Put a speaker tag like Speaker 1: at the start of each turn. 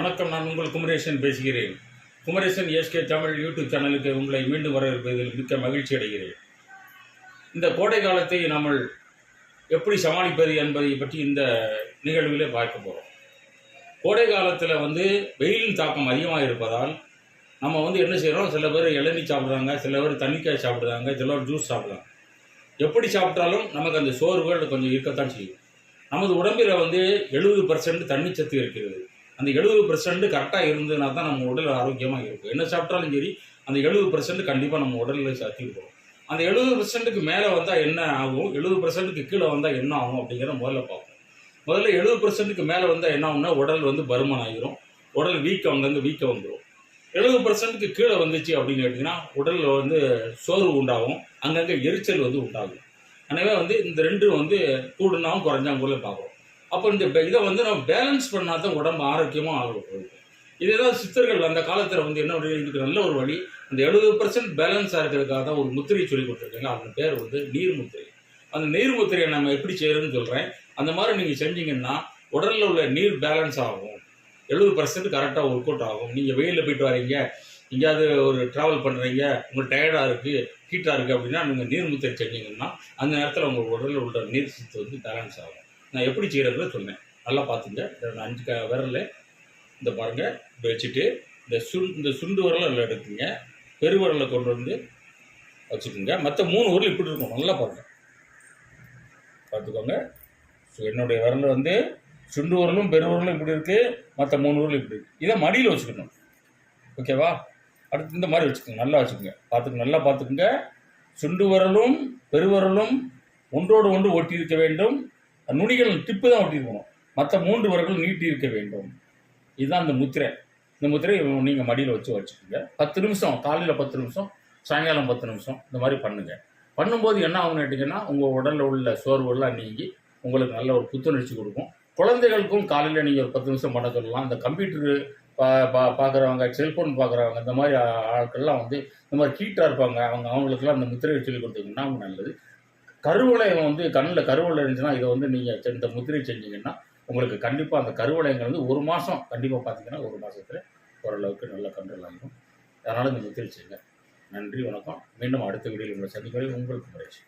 Speaker 1: வணக்கம். நான் உங்கள் குமரேசன் பேசுகிறேன். குமரேசன் எஸ்கே தமிழ் யூடியூப் சேனலுக்கு உங்களை மீண்டும் வரவேற்பதில் மிக்க மகிழ்ச்சி அடைகிறேன். இந்த கோடை காலத்தை நாம் எப்படி சமாளிப்பது என்பதை பற்றி இந்த நிகழ்விலே பார்க்க போகிறோம். கோடை காலத்தில் வெயிலின் தாக்கம் அதிகமாக இருப்பதால் நம்ம என்ன செய்கிறோம், சில பேர் இளநீ சாப்பிட்றாங்க, சில பேர் தண்ணிக்காய் சாப்பிட்றாங்க, சிலர் ஜூஸ் சாப்பிட்றாங்க. எப்படி சாப்பிட்டாலும் நமக்கு அந்த சோர்வுகள் கொஞ்சம் இருக்கத்தான் செய்யும். நமது உடம்பில் 70% தண்ணிச்சத்து இருக்கிறது. அந்த 70% கரெக்டாக இருந்ததுனா தான் நம்ம உடல் ஆரோக்கியமாக இருக்கும். என்ன சாப்பிட்டாலும் சரி, அந்த 70% கண்டிப்பாக நம்ம உடலில் சக்தி இருக்கும். அந்த 70%க்கு மேலே வந்தால் என்ன ஆகும், 70%க்கு கீழே வந்தால் என்ன ஆகும் அப்படிங்கிறத முதல்ல பார்ப்போம். முதல்ல 70%க்கு மேலே வந்தால் என்ன ஆகும்னா, உடல் பருமன் ஆகிரும், உடல் அங்கங்கே வீக்க வந்துடும். 70%க்கு கீழே வந்துச்சு அப்படின்னு கேட்டிங்கன்னா, உடலில் சோர்வு உண்டாகும், அங்கங்கே எரிச்சல் உண்டாகும். எனவே இந்த ரெண்டும் கூடுனாவும் குறைஞ்சாங்க பார்க்குறோம். அப்போ இந்த இதை நம்ம பேலன்ஸ் பண்ணால் தான் உடம்பு ஆரோக்கியமாக ஆகும். இதே தான் சித்தர்கள் அந்த காலத்தில் என்ன இதுக்கு நல்ல ஒரு வழி, அந்த 70% பேலன்ஸாக இருக்கிறதுக்காக தான் ஒரு முத்திரையை சொல்லி கொடுத்துருக்காங்க. அந்த பேர் நீர் முத்திரை. அந்த நீர் முத்திரையை நம்ம எப்படி செய்யறதுன்னு சொல்கிறேன். அந்த மாதிரி நீங்கள் செஞ்சீங்கன்னா உடலில் உள்ள நீர் பேலன்ஸ் ஆகும், 70% கரெக்டாக ஒர்க் அவுட் ஆகும். நீங்கள் வெயிலில் போயிட்டு வரீங்க, எங்கேயாவது ஒரு ட்ராவல் பண்ணுறீங்க, உங்களுக்கு டயர்டாக இருக்குது, ஹீட்டாக இருக்குது அப்படின்னா நீங்கள் நீர் முத்திரை செஞ்சீங்கன்னா அந்த நேரத்தில் உங்கள் உடலில் உள்ள நீர் சத்து பேலன்ஸ் ஆகும். நான் எப்படி செய்கிறத சொன்னேன், நல்லா பார்த்துங்க. இந்த 5 விரலில் இந்த பாருங்கள், இப்படி வச்சுட்டு இந்த சுண்டு விரலை அதில் எடுக்குங்க, பெருவிரலை கொண்டு வச்சுக்கோங்க. மற்ற 3 விரல் இப்படி இருக்கும், நல்லா பாருங்கள், பார்த்துக்கோங்க. ஸோ என்னுடைய விரல் சுண்டு விரலும் பெருவிரலும் இப்படி இருக்குது, மற்ற 3 விரலும் இப்படி இருக்குது. இதை மடியில் வச்சுக்கணும், ஓகேவா? அடுத்து இந்த மாதிரி வச்சுக்கோங்க, நல்லா வச்சுக்கோங்க, நல்லா பார்த்துக்குங்க. சுண்டு விரலும் பெருவிரலும் ஒன்றோடு ஒன்று ஒட்டி இருக்க வேண்டும். நுனிகள் டிப்பு தான் ஒட்டியிருக்கணும், மற்ற 3 விரல்கள் நீட்டி இருக்க வேண்டும். இதுதான் இந்த முத்திரை. இந்த முத்திரை நீங்கள் மடியில் வச்சுக்கோங்க. 10 நிமிஷம், காலையில் 10 நிமிஷம், சாயங்காலம் 10 நிமிஷம் இந்த மாதிரி பண்ணுங்கள். பண்ணும்போது என்ன ஆகுன்னு கேட்டிங்கன்னா, உங்கள் உடலில் உள்ள சோர்வுலாம் நீங்கி உங்களுக்கு நல்ல ஒரு புத்துணர்ச்சி கொடுக்கும். குழந்தைகளுக்கும் காலையில் நீங்கள் ஒரு 10 நிமிஷம் பண்ண சொல்லலாம். இந்த கம்ப்யூட்டரு பார்க்குறவங்க, செல்ஃபோன் பார்க்குறவங்க, இந்த மாதிரி ஆட்கள்லாம் இந்த மாதிரி ஹீட்டாக இருப்பாங்க, அவங்களுக்குலாம் அந்த முத்திரையை சொல்லி கொடுத்தீங்கன்னா அவங்க நல்லது. கருவளையம் கண்ணில் கருவளை இருந்துச்சுன்னா இதை நீங்கள் இந்த முத்திரை செஞ்சீங்கன்னா உங்களுக்கு கண்டிப்பாக அந்த கருவளையங்கள் 1 மாதம் கண்டிப்பாக பார்த்தீங்கன்னா 1 மாதத்தில் ஓரளவுக்கு நல்லா கண்ட்ரோல் ஆகிடும். அதனால் இந்த முத்திரை செய்யுங்க. நன்றி, வணக்கம். மீண்டும் அடுத்த வீடியோவில் உங்களை சந்திக்கிறேன். உங்களுக்கு குமரேசன்.